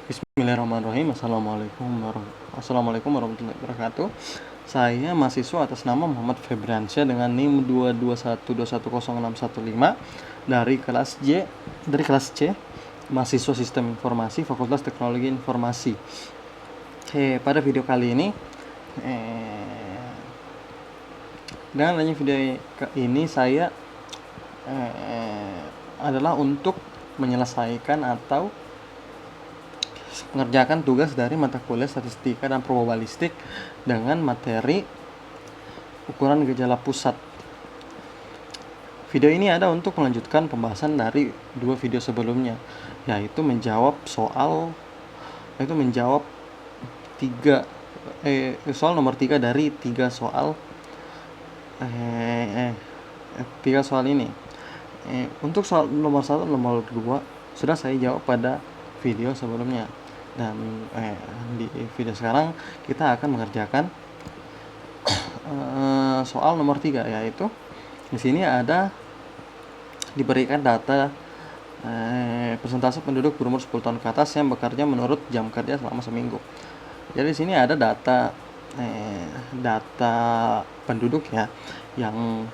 Bismillahirrahmanirrahim. Assalamualaikum warahmatullahi wabarakatuh. Saya mahasiswa atas nama Muhammad Febriansyah dengan NIM 221210615 dari kelas C, mahasiswa Sistem Informasi Fakultas Teknologi Informasi. Pada video kali ini dengan adanya video ini saya adalah untuk menyelesaikan atau mengerjakan tugas dari mata kuliah statistika dan probabilistik dengan materi ukuran gejala pusat. Video ini ada untuk melanjutkan pembahasan dari dua video sebelumnya, yaitu menjawab soal nomor 3 dari 3 soal ini. Untuk soal nomor 1 dan nomor 2 sudah saya jawab pada video sebelumnya. Dan di video sekarang kita akan mengerjakan soal nomor 3, yaitu di sini ada diberikan data persentase penduduk berumur 10 tahun ke atas yang bekerja menurut jam kerja selama seminggu. Jadi di sini ada data penduduk ya yang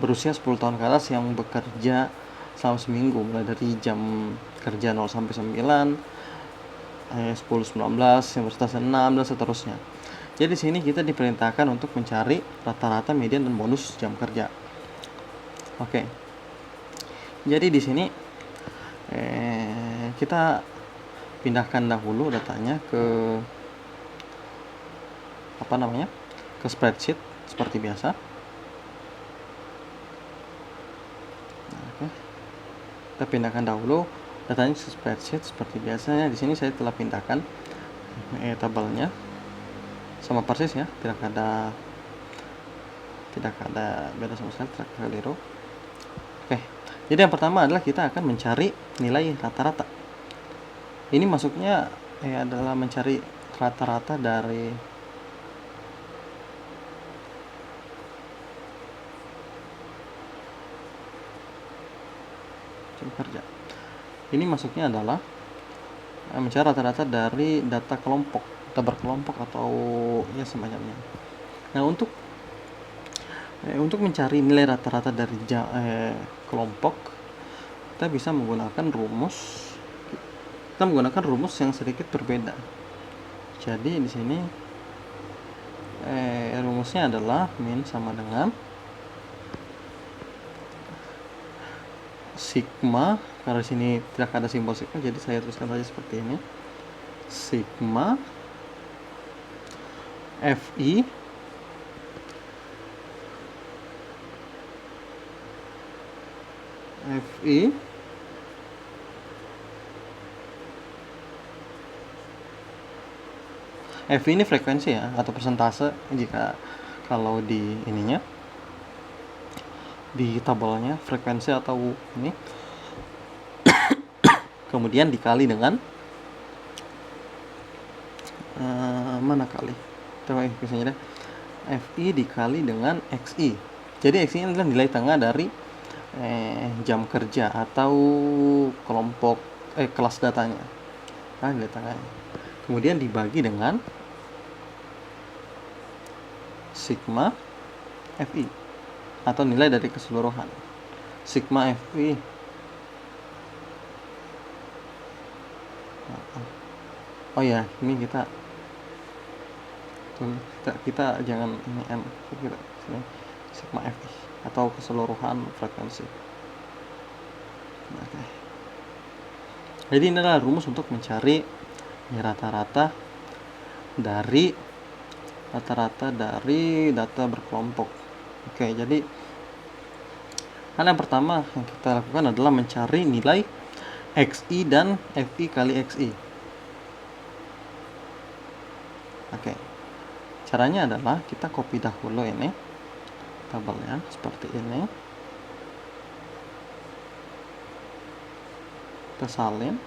berusia 10 tahun ke atas yang bekerja selama seminggu, mulai dari jam kerja 0 sampai 9, 10, 19, 19, 6 dan seterusnya. Jadi di sini kita diperintahkan untuk mencari rata-rata, median dan bonus jam kerja. Oke. Jadi di sini kita pindahkan dahulu datanya ke ke spreadsheet seperti biasa. Kita pindahkan dahulu datanya ke spreadsheet seperti biasanya. Di sini saya telah pindahkan tabelnya sama persis ya, tidak ada beda sama sekali, tidak keliru. Oke, jadi yang pertama adalah kita akan mencari nilai rata-rata. Ini masuknya adalah mencari rata-rata dari jam kerja. Ini masuknya adalah mencari rata-rata dari data kelompok, data berkelompok atau ya semacamnya. Nah, untuk mencari nilai rata-rata dari kelompok, kita bisa menggunakan rumus. Kita menggunakan rumus yang sedikit berbeda. Jadi di sini rumusnya adalah min sama dengan sigma. Karena di sini tidak ada simbol sigma, jadi saya tuliskan saja seperti ini. Sigma Fi ini frekuensi ya, atau persentase jika kalau di ininya, di tabelnya frekuensi atau ini, kemudian dikali dengan misalnya Fi dikali dengan Xi. Jadi Xi ini adalah nilai tengah dari jam kerja atau kelompok kelas datanya, nilai tengahnya. Kemudian dibagi dengan sigma Fi atau nilai dari keseluruhan. Sigma Fi ini kita jangan ini n, kita sini sigma Fi atau keseluruhan frekuensi. Oke. Jadi ini adalah rumus untuk mencari rata-rata dari data berkelompok. Oke, jadi hal yang pertama yang kita lakukan adalah mencari nilai Xi dan Fi kali Xi. Oke. Caranya adalah kita copy dahulu ini tabelnya seperti ini. Kita salin,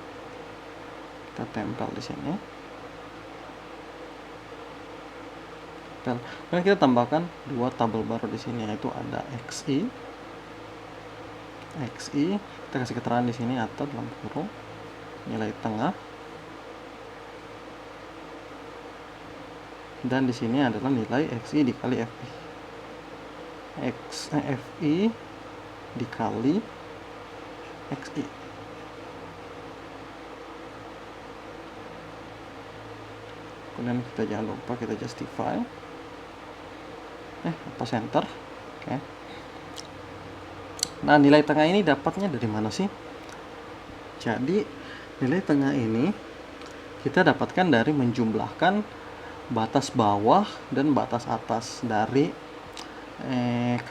kita tempel di sini. Kemudian kita tambahkan dua tabel baru di sini, yaitu ada Xi. Kita kasih keterangan di sini atau dalam kurung nilai tengah dan di sini adalah nilai XI dikali FI. FI dikali XI. Kemudian kita jangan lupa kita justify. Center. Oke. Nah, nilai tengah ini dapatnya dari mana sih? Jadi, nilai tengah ini kita dapatkan dari menjumlahkan batas bawah dan batas atas dari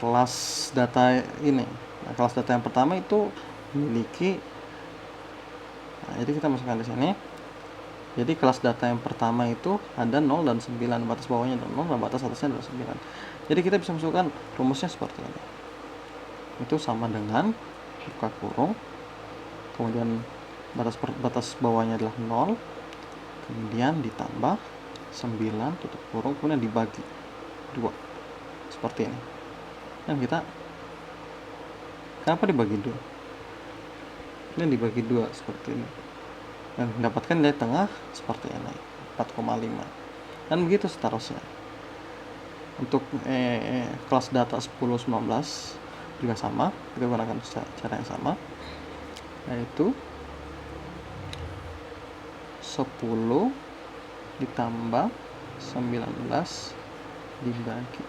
kelas data ini. Nah, kelas data yang pertama itu memiliki, jadi kita masukkan di sini. Jadi kelas data yang pertama itu ada 0 dan 9, batas bawahnya adalah 0 dan batas atasnya adalah 9. Jadi kita bisa masukkan rumusnya seperti ini. Itu sama dengan buka kurung, kemudian batas bawahnya adalah 0, kemudian ditambah 9 tutup kurung, kemudian dibagi 2 seperti ini. Dan kita, kenapa dibagi 2? Ini dibagi 2 seperti ini, dan mendapatkan nilai tengah seperti ini, 4,5, dan begitu seterusnya. Untuk kelas data 10-19 juga sama, kita gunakan cara yang sama, yaitu 10 ditambah 19 dibagi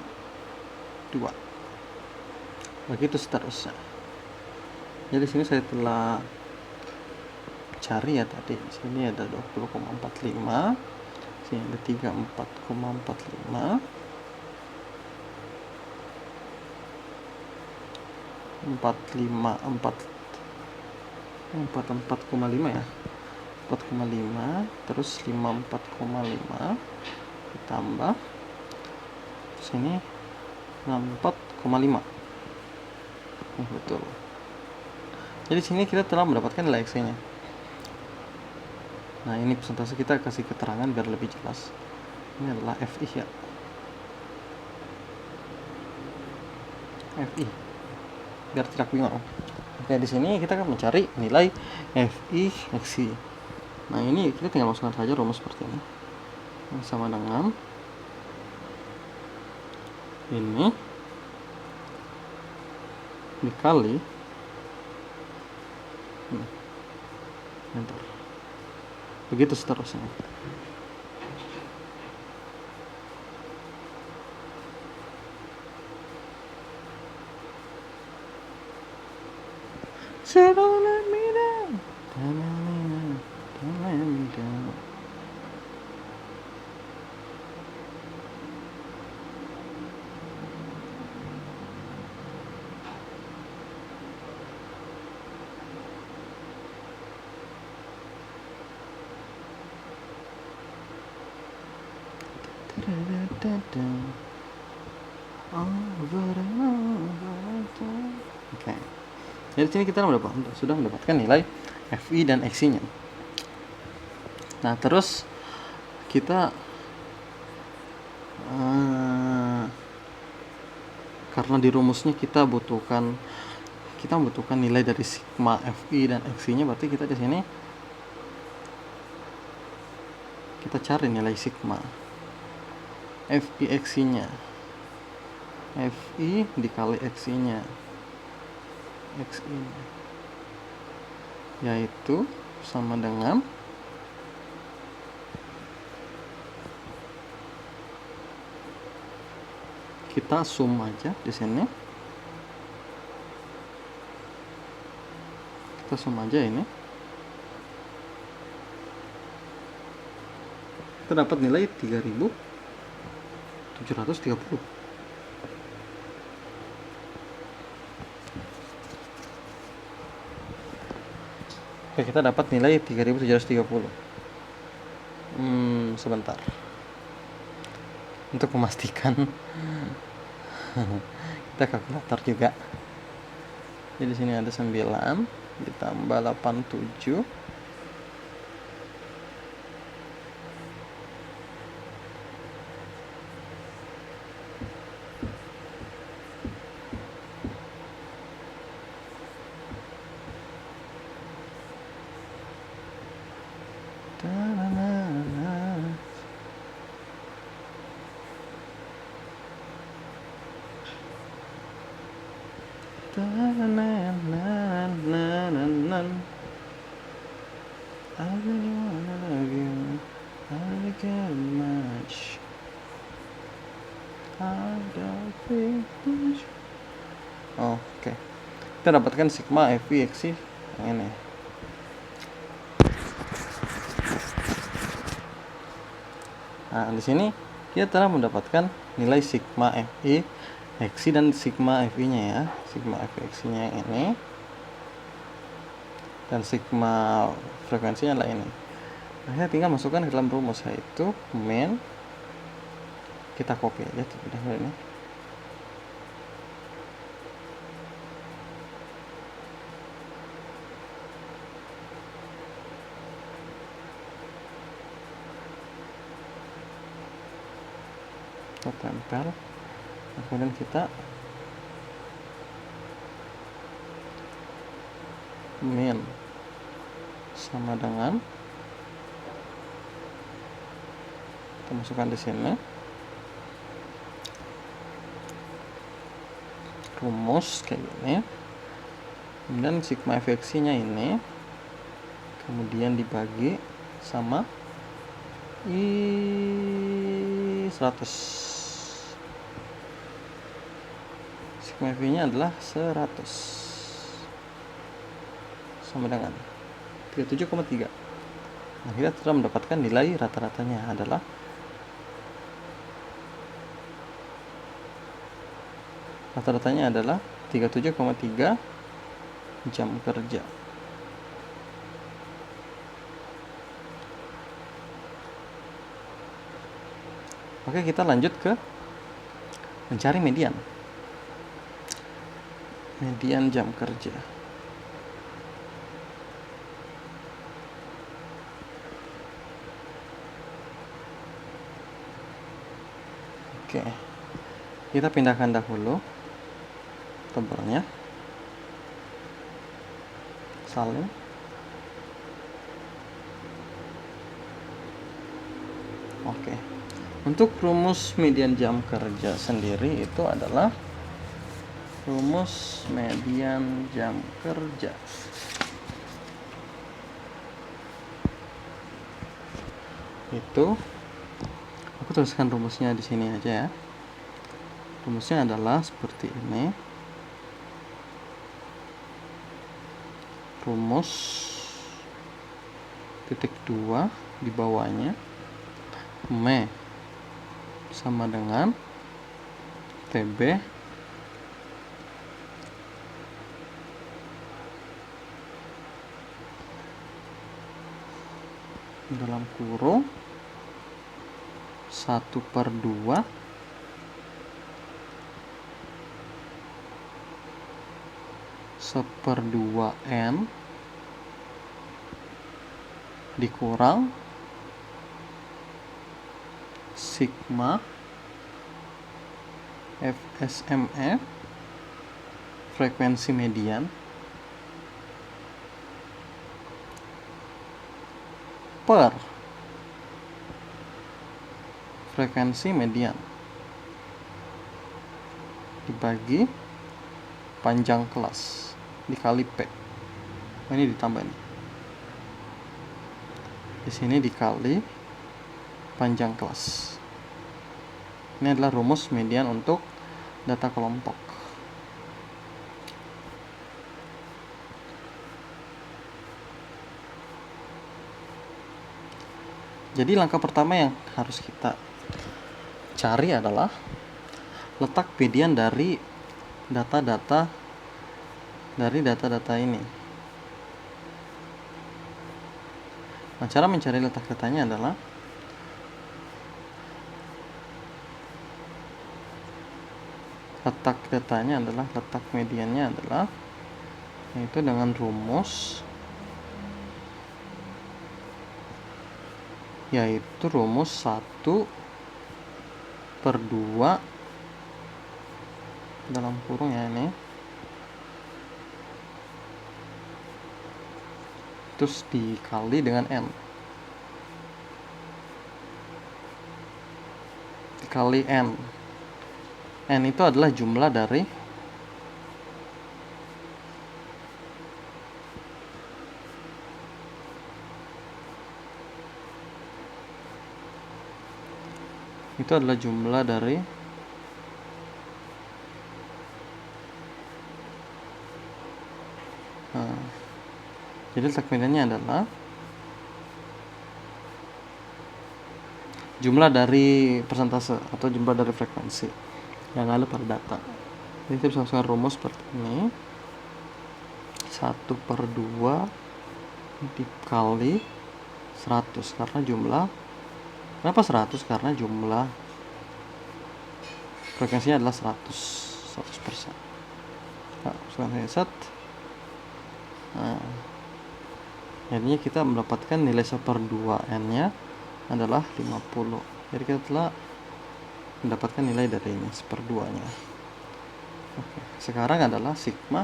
2, begitu seterusnya. Jadi sini saya telah cari ya tadi. Sini ada 20,45, sini ada 34,45, 44,5 ya, 4,5, terus 54,5 ditambah sini 64,5. Betul. Jadi sini kita telah mendapatkan nilai X-nya. Nah, ini persentase kita kasih keterangan biar lebih jelas. Ini adalah FI ya. FI. Biar tidak bingung. Oke, di sini kita akan mencari nilai FI XI. Nah, ini kita tinggal masukkan saja rumus seperti ini. Ini sama dengan ini dikali enter. Begitu seterusnya. So don't let me down, don't let me down, don't let me down. Oke. Jadi sini kita sudah mendapatkan nilai FI dan XI-nya. Nah, terus kita karena di rumusnya kita membutuhkan nilai dari sigma FI dan XI-nya, berarti kita di sini kita cari nilai sigma FI XI-nya. FI dikali XI-nya. XI-nya yaitu sama dengan kita sum aja di sini. Kita sum aja ini. Kita dapat nilai 3.730. Oke, kita dapat nilai 3.730. Sebentar. Untuk memastikan kita kalkulator juga. Jadi di sini ada 9 ditambah 87 I really wanna love you, I really care much, I don't think much. Oke. Kita dapatkan sigma FI Xi yang ini. Nah, di sini kita telah mendapatkan nilai sigma FI Xi dan sigma FI-nya ya. Sigma FI Xi-nya yang ini. Dan sigma frekuensinya adalah ini. Nah, kita tinggal masukkan ke dalam rumus, yaitu min, kita copy aja terlebih dahulu ini. Kita tempel, kemudian kita min sama dengan, kita masukkan di sini rumus kayak gini, kemudian sigma efeksinya ini, kemudian dibagi sama I100. Sigma FI-nya adalah 100 sama dengan 37,3. Nah, kita telah mendapatkan nilai rata-ratanya adalah rata-ratanya adalah 37,3 jam kerja. Oke, kita lanjut ke mencari median. Median jam kerja. Oke. Kita pindahkan dahulu tabelnya. Salin. Oke. Untuk rumus median jam kerja sendiri itu adalah rumus median jam kerja. Itu aku tuliskan rumusnya di sini aja ya. Rumusnya adalah seperti ini. Rumus titik 2 di bawahnya M sama dengan TB dalam kurung 1/2 1/2 N dikurang sigma FSME frekuensi median per frekuensi median dibagi panjang kelas dikali P. Ini ditambah nih. Di sini dikali panjang kelas. Ini adalah rumus median untuk data kelompok. Jadi langkah pertama yang harus kita cari adalah letak median dari data-data ini. Nah, cara mencari letak datanya adalah letak mediannya adalah yaitu dengan rumus yaitu rumus 1/2 dalam kurung ya ini, terus dikali dengan N dikali N. N itu adalah jumlah dari itu adalah jumlah dari jadi letak mediannya adalah jumlah dari persentase atau jumlah dari frekuensi yang ada pada data. Jadi kita bisa masukkan rumus seperti ini, 1/2 dikali 100, karena jumlah, kenapa 100? Karena jumlah frekuensinya adalah 100%. Nah, masukkan set. Nah, jadinya kita mendapatkan nilai 1/2 n nya adalah 50. Jadi kita telah mendapatkan nilai dari ini 1/2 nya. Oke, sekarang adalah sigma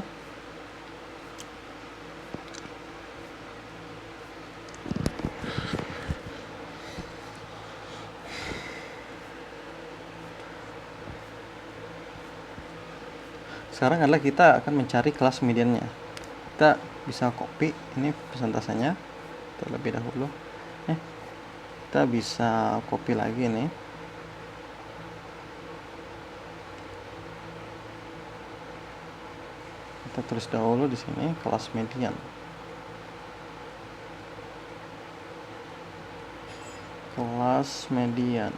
sekarang adalah kita akan mencari kelas mediannya. Kita bisa copy ini persentasenya terlebih dahulu. Kita bisa copy lagi nih. Kita tulis dahulu di sini kelas median. Kelas median.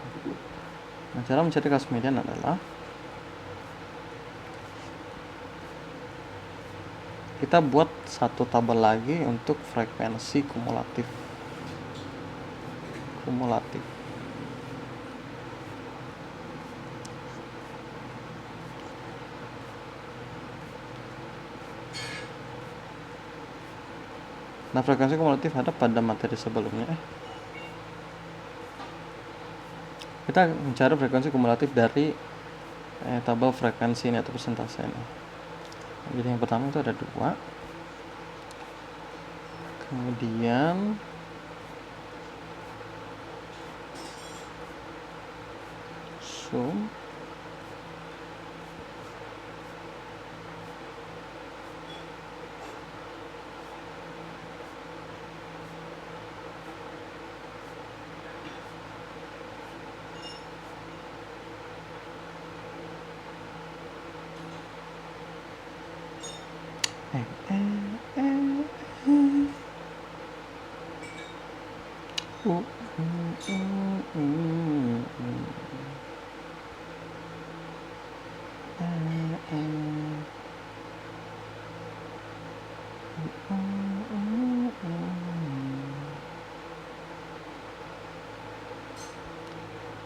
Nah, cara mencari kelas median adalah kita buat satu tabel lagi untuk frekuensi kumulatif. Nah, frekuensi kumulatif ada pada materi sebelumnya. Kita mencari frekuensi kumulatif dari tabel frekuensi ini atau persentase ini. Jadi yang pertama itu ada 2. Kemudian sum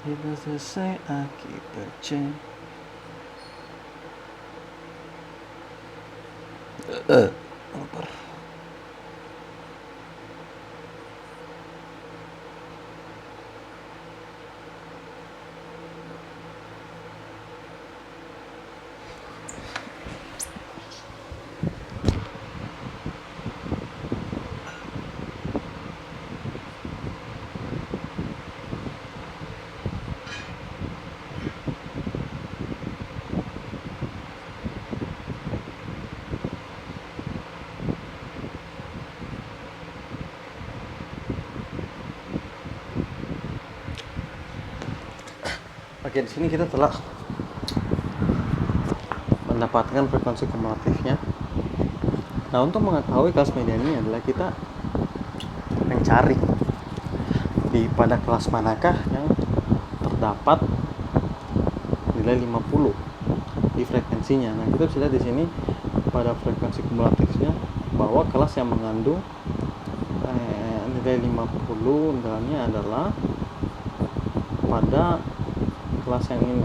Kita selesai akibat lapar. Oke, di sini kita telah mendapatkan frekuensi kumulatifnya. Nah, untuk mengetahui kelas median ini adalah kita mencari pada kelas manakah yang terdapat nilai 50 di frekuensinya. Nah, kita bisa lihat di sini pada frekuensi kumulatifnya bahwa kelas yang mengandung nilai 50 nilainya adalah pada kelas yang ini,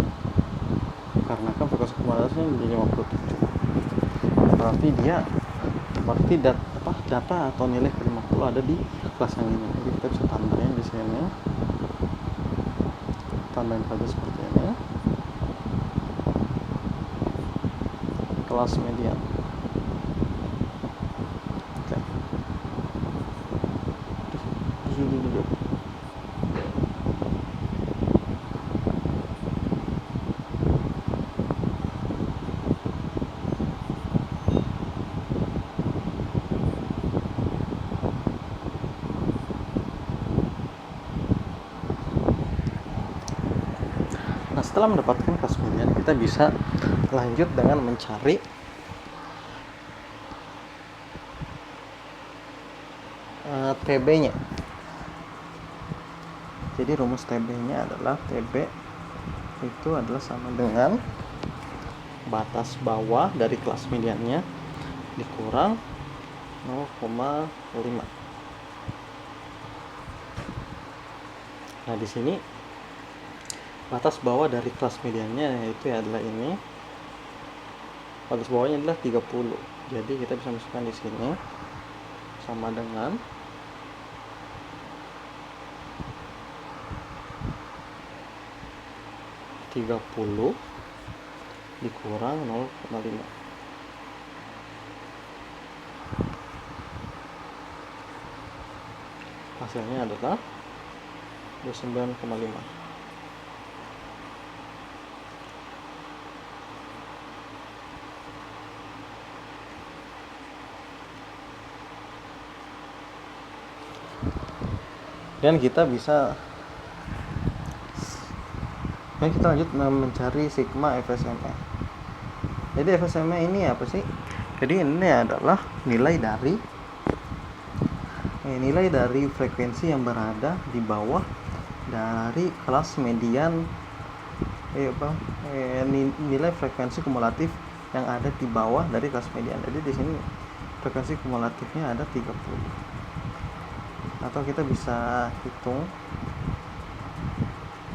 karena kan frekuensi kumulatifnya menjadi 57. Berarti data atau nilai ke 50 ada di kelas yang ini. Jadi kita bisa tambahin di sini, tambahin saja seperti ini, kelas median. Oke. Duduk. setelah mendapatkan kelas median, kita bisa lanjut dengan mencari TB-nya. Jadi rumus TB-nya adalah TB itu adalah sama dengan batas bawah dari kelas mediannya dikurang 0,5. Nah, di sini batas bawah dari kelas mediannya yaitu adalah ini. Batas bawahnya adalah 30. Jadi kita bisa masukkan di sini sama dengan 30 dikurang 0,5. Hasilnya adalah 29,5. Dan kita lanjut mencari sigma FSME. Jadi FSME ini apa sih? Jadi ini adalah nilai dari frekuensi yang berada di bawah dari kelas median, nilai frekuensi kumulatif yang ada di bawah dari kelas median. Jadi di sini frekuensi kumulatifnya ada 30. Atau kita bisa hitung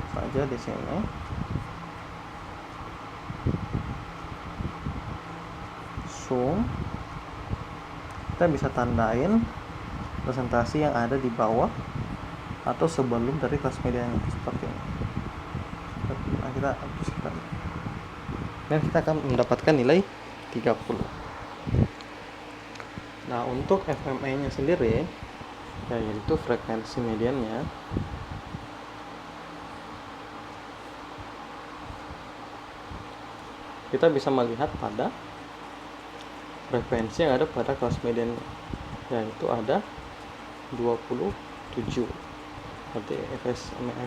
saja di sini. Sum, kita bisa tandain presentasi yang ada di bawah atau sebelum dari kelas median seperti ini. Nah, kita hapuskan. Dan kita akan mendapatkan nilai 30. Nah, untuk FME nya sendiri, yaitu frekuensi mediannya, kita bisa melihat pada frekuensi yang ada pada kelas median, yaitu ada 27. Berarti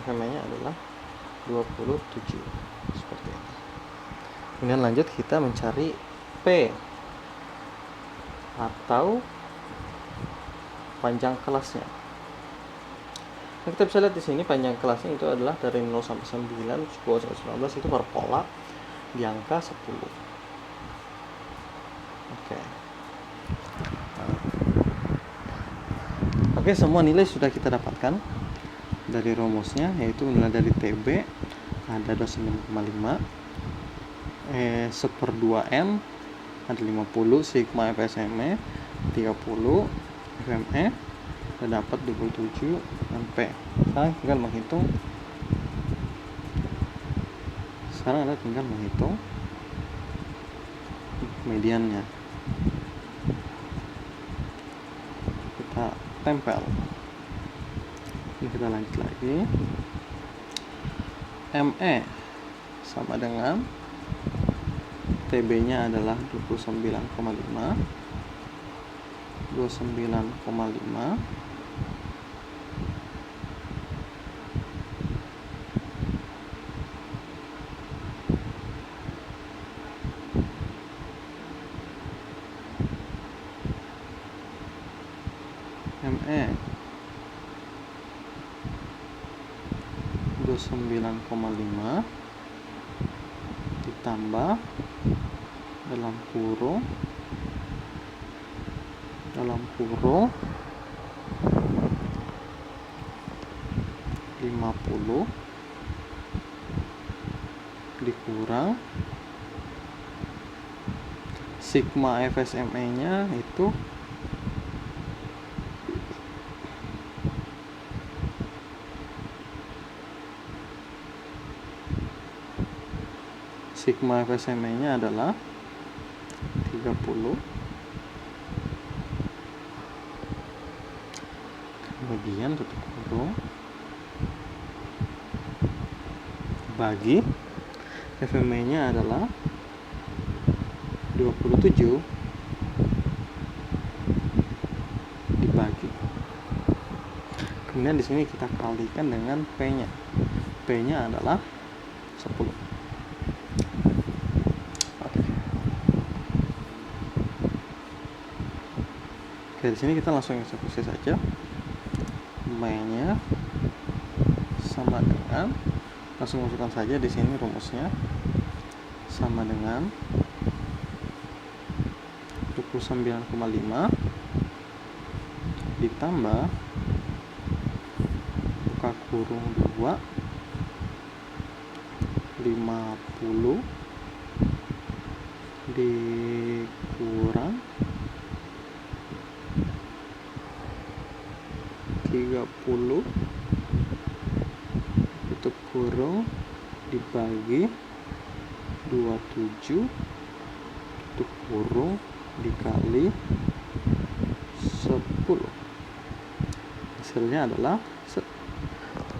FME nya adalah 27 seperti ini. Kemudian lanjut kita mencari P atau panjang kelasnya. Nah, kita bisa lihat di sini panjang kelasnya itu adalah dari 0 sampai 9, 10 sampai 19 itu berpola di angka 10. Oke, semua nilai sudah kita dapatkan dari rumusnya, yaitu nilai dari TB ada 29,5, 1/2M ada 50, sigma FSME 30, FME sudah dapat 27, dan P. Sekarang tinggal menghitung mediannya. Kita tempel. Ini kita lanjut lagi. ME sama dengan TB-nya adalah 29,5. ME 29,5 ditambah dalam kurung 50 dikurang sigma FSME nya itu sigma FSME nya adalah 30, kemudian tutup kurung bagi FME nya adalah 27 dibagi, kemudian di sini kita kalikan dengan P nya adalah 10. Oke, di sini kita langsung eksekusi saja. B-nya sama dengan, langsung masukkan saja di sini rumusnya, sama dengan 29,5 ditambah buka kurung 2 50 dikurang 30 tutup kurung dibagi 27 tutup kurung dikali 10. Hasilnya adalah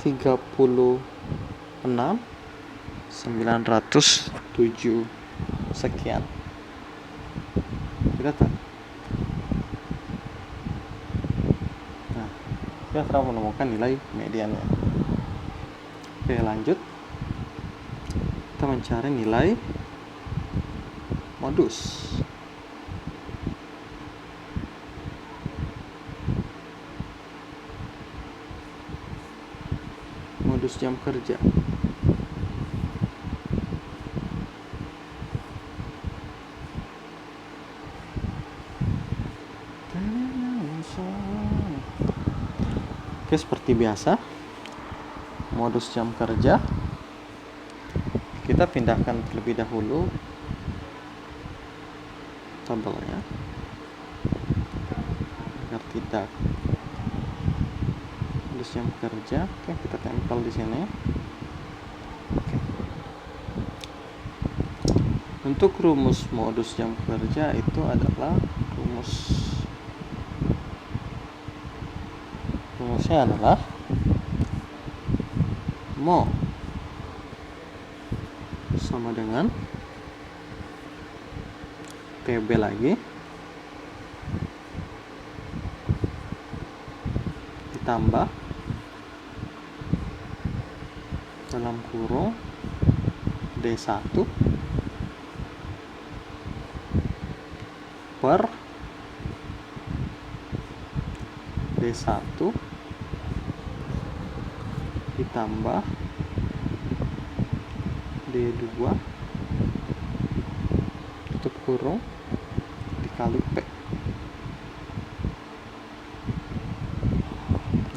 36.907 sekian. Kita tahu. Nah, kita telah menemukan nilai mediannya. Oke, lanjut. Kita mencari nilai modus. Modus jam kerja. Oke, seperti biasa, modus jam kerja kita pindahkan terlebih dahulu tabelnya agar tidak modus jam kerja. Oke, kita tempel di sini. Oke. Untuk rumus modus jam kerja itu adalah rumusnya adalah mo sama dengan TB lagi ditambah dalam kurung D1 per D1 ditambah D2 tutup kurung dikali P.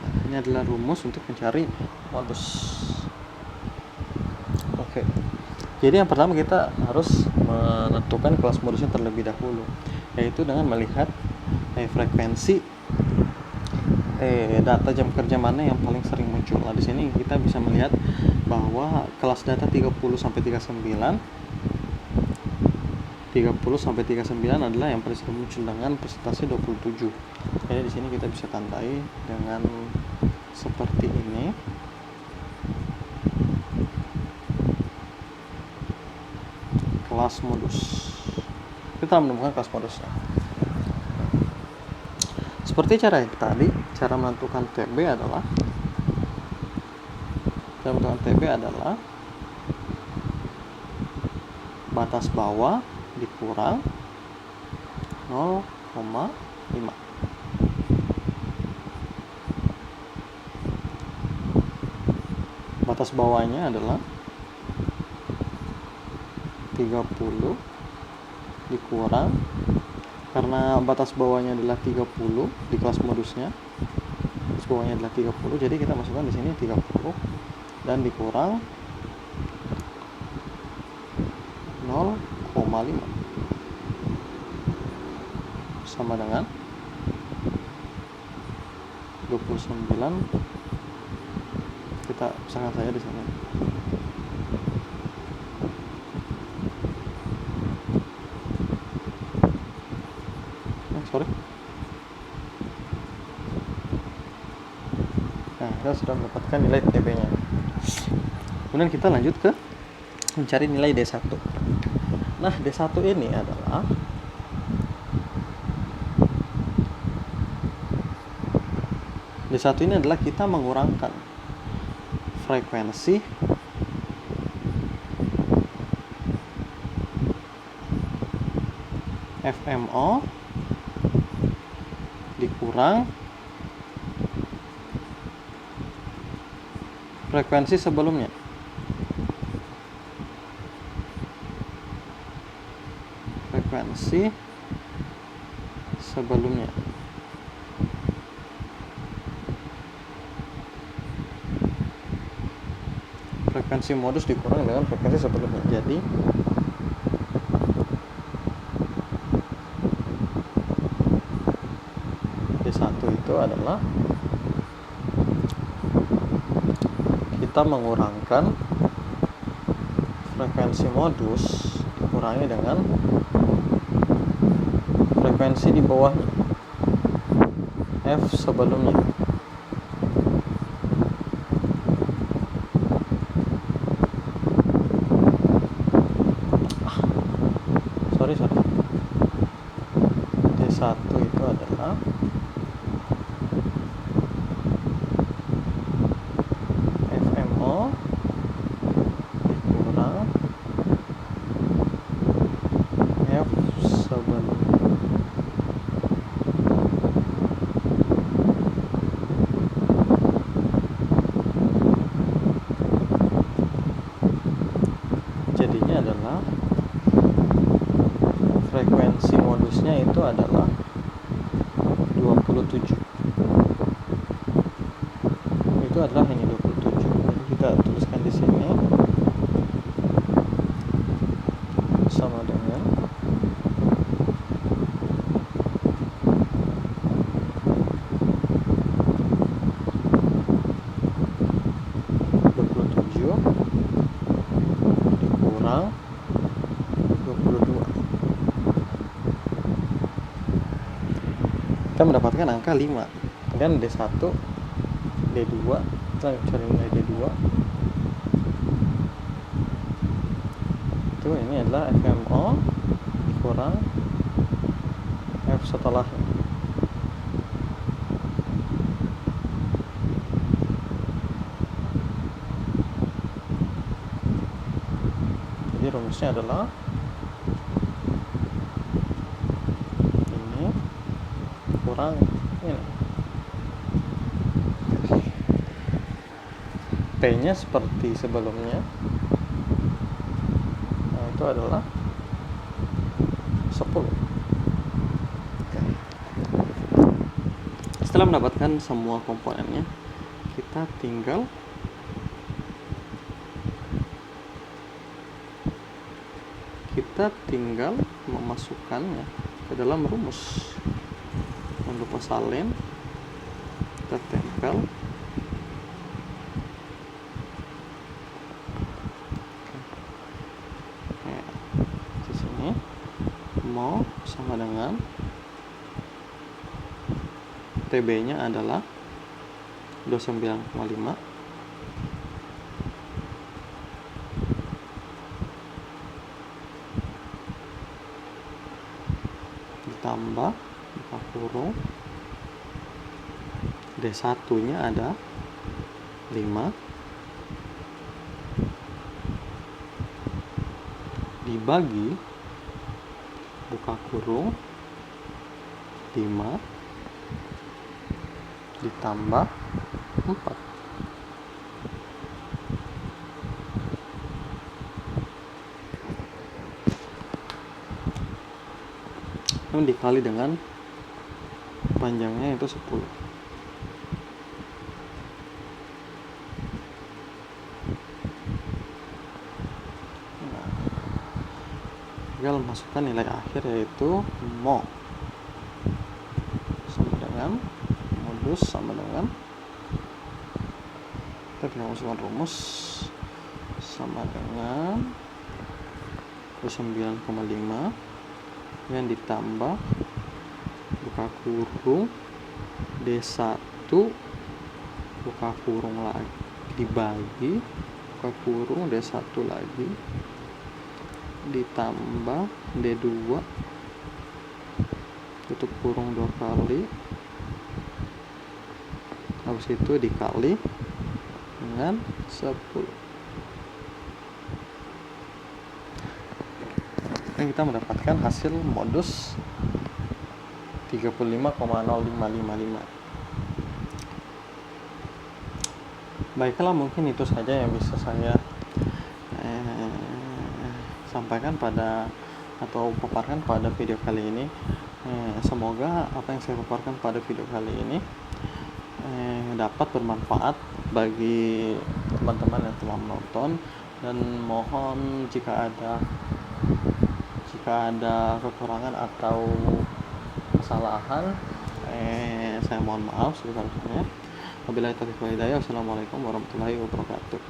Nah, ini adalah rumus untuk mencari modus. Oke. Jadi yang pertama kita harus menentukan kelas modusnya terlebih dahulu, yaitu dengan melihat frekuensi data jam kerja mana yang paling sering muncul. Nah, di sini kita bisa melihat bahwa kelas data 30 sampai 39 adalah yang paling sering muncul dengan persentase 27. Jadi di sini kita bisa tandai dengan seperti ini. Kelas modus. Kita menemukan kelas modusnya. Seperti cara yang tadi, cara menentukan TB adalah batas bawah dikurang 0,5. Batas bawahnya adalah 30 dikurang, karena batas bawahnya adalah 30 di kelas modusnya, batas bawahnya adalah 30, jadi kita masukkan di sini 30 dan dikurang 0,5 sama dengan 29. Kita pisahkan saja di sini. Nah, kita sudah mendapatkan nilai TB-nya. Kemudian kita lanjut ke mencari nilai D1. Nah, D1 ini adalah kita mengurangkan frekuensi FMO dikurang frekuensi sebelumnya. Frekuensi sebelumnya. Frekuensi modus dikurang dengan frekuensi sebelumnya. Jadi D1 itu adalah kita mengurangkan frekuensi modus dikurangi dengan frekuensi di bawahnya, F sebelumnya. Sorry. D1 itu adalah FMO dikurang F sebelumnya. Jadinya adalah frekuensi modusnya itu adalah 27. Itu adalah ini 27. Jadi kita tuliskan di sini sama dengan 27 dikurang 22. Kita mendapatkan angka 5. Kemudian D1, D2, kita cari nilai D2. Itu ini adalah FMO dikurang F setelahnya. Jadi rumusnya adalah ini kurang ini. P-nya seperti sebelumnya. Nah, itu adalah 10. Setelah mendapatkan semua komponennya, kita tinggal memasukkannya ke dalam rumus. Jangan lupa salin, kita tempel. Di sini mau sama dengan TB-nya adalah 29,5 ditambah buka kurung D1-nya ada 5 dibagi buka kurung 5 ditambah 4. Yang dikali dengan panjangnya itu 10. Nah, tinggal masukkan nilai akhir yaitu mo sama dengan modus sama dengan, kita tinggal masukkan rumus sama dengan 29,5 yang ditambah buka kurung D1 buka kurung lagi dibagi buka kurung D1 lagi ditambah D2 tutup kurung 2 kali, habis itu dikali dengan 10. Dan kita mendapatkan hasil modus 35,0555. Baiklah, mungkin itu saja yang bisa saya sampaikan pada atau paparkan pada video kali ini. Semoga apa yang saya paparkan pada video kali ini dapat bermanfaat bagi teman-teman yang telah menonton, dan mohon jika ada kekurangan atau kesalahan, saya mohon maaf sebesar-besarnya. Wabillahi taufiq wal hidayah. Wassalamualaikum warahmatullahi wabarakatuh.